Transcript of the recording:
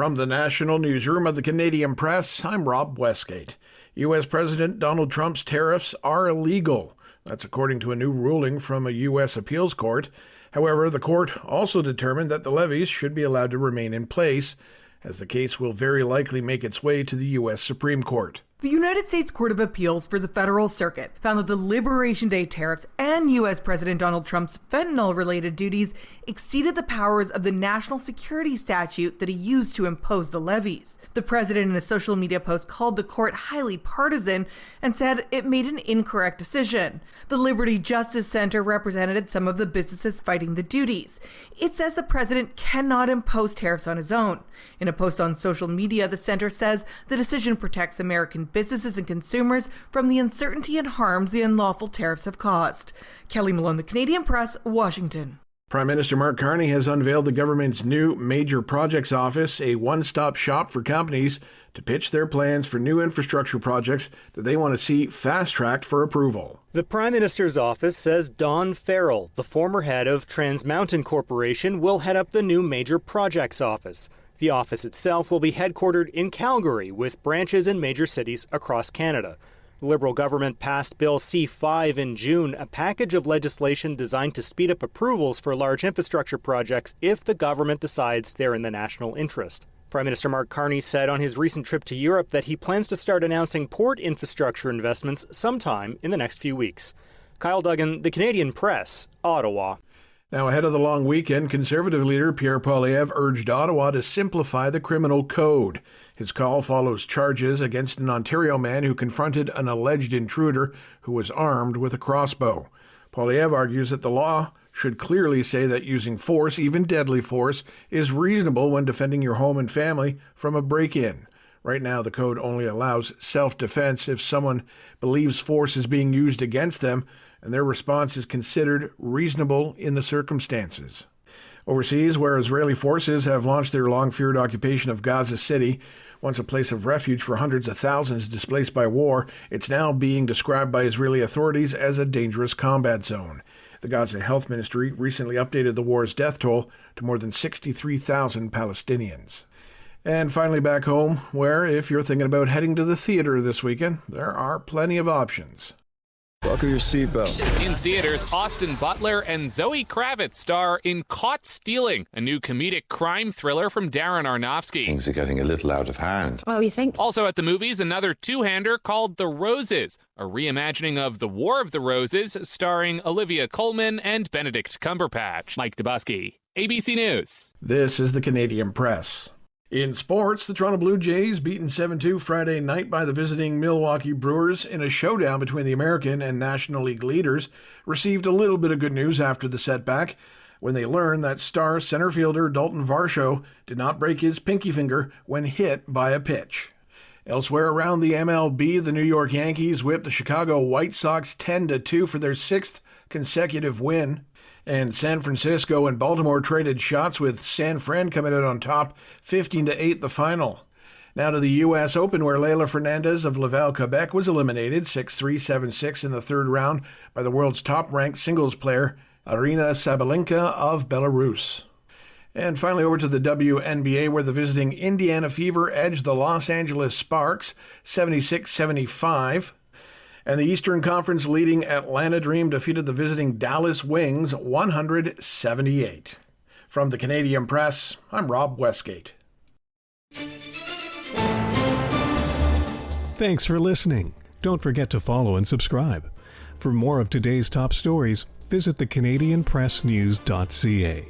From the National Newsroom of the Canadian Press, I'm Rob Westgate. U.S. President Donald Trump's tariffs are illegal. That's according to a new ruling from a U.S. appeals court. However, the court also determined that the levies should be allowed to remain in place, as the case will very likely make its way to the U.S. Supreme Court. The United States Court of Appeals for the Federal Circuit found that the Liberation Day tariffs and U.S. President Donald Trump's fentanyl-related duties exceeded the powers of the national security statute that he used to impose the levies. The president in a social media post called the court highly partisan and said it made an incorrect decision. The Liberty Justice Center represented some of the businesses fighting the duties. It says the president cannot impose tariffs on his own. In a post on social media, the center says the decision protects American businesses and consumers from the uncertainty and harms the unlawful tariffs have caused. Kelly Malone, The Canadian Press, Washington. Prime Minister Mark Carney has unveiled the government's new Major Projects Office, a one-stop shop for companies to pitch their plans for new infrastructure projects that they want to see fast-tracked for approval. The Prime Minister's office says Don Farrell, the former head of Trans Mountain Corporation, will head up the new Major Projects Office. The office itself will be headquartered in Calgary, with branches in major cities across Canada. The Liberal government passed Bill C-5 in June, a package of legislation designed to speed up approvals for large infrastructure projects if the government decides they're in the national interest. Prime Minister Mark Carney said on his recent trip to Europe that he plans to start announcing port infrastructure investments sometime in the next few weeks. Kyle Duggan, The Canadian Press, Ottawa. Now, ahead of the long weekend, Conservative leader Pierre Poilievre urged Ottawa to simplify the criminal code. His call follows charges against an Ontario man who confronted an alleged intruder who was armed with a crossbow. Poilievre argues that the law should clearly say that using force, even deadly force, is reasonable when defending your home and family from a break-in. Right now, the code only allows self-defense if someone believes force is being used against them, and their response is considered reasonable in the circumstances. Overseas, where Israeli forces have launched their long-feared occupation of Gaza City, once a place of refuge for hundreds of thousands displaced by war, it's now being described by Israeli authorities as a dangerous combat zone. The Gaza Health Ministry recently updated the war's death toll to more than 63,000 Palestinians. And finally back home, where if you're thinking about heading to the theater this weekend, there are plenty of options. Buckle your seatbelt. In theaters, Austin Butler and Zoe Kravitz star in Caught Stealing, a new comedic crime thriller from Darren Aronofsky. Things are getting a little out of hand. Oh, you think? Also at the movies, another two-hander called The Roses, a reimagining of The War of the Roses, starring Olivia Colman and Benedict Cumberbatch. Mike Dubosky, ABC News. This is the Canadian Press. In sports, the Toronto Blue Jays beaten 7-2 Friday night by the visiting Milwaukee Brewers in a showdown between the American and National League leaders received a little bit of good news after the setback when they learned that star center fielder Dalton Varsho did not break his pinky finger when hit by a pitch. Elsewhere around the MLB, the New York Yankees whipped the Chicago White Sox 10-2 for their sixth consecutive win. And San Francisco and Baltimore traded shots with San Fran coming out on top 15-8 the final. Now to the U.S. Open, where Leylah Fernandez of Laval, Quebec was eliminated 6-3, 7-6 in the third round by the world's top-ranked singles player Aryna Sabalenka of Belarus. And finally over to the WNBA, where the visiting Indiana Fever edged the Los Angeles Sparks 76-75. And the Eastern Conference leading Atlanta Dream defeated the visiting Dallas Wings 178. From the Canadian Press, I'm Rob Westgate. Thanks for listening. Don't forget to follow and subscribe. For more of today's top stories, visit thecanadianpressnews.ca.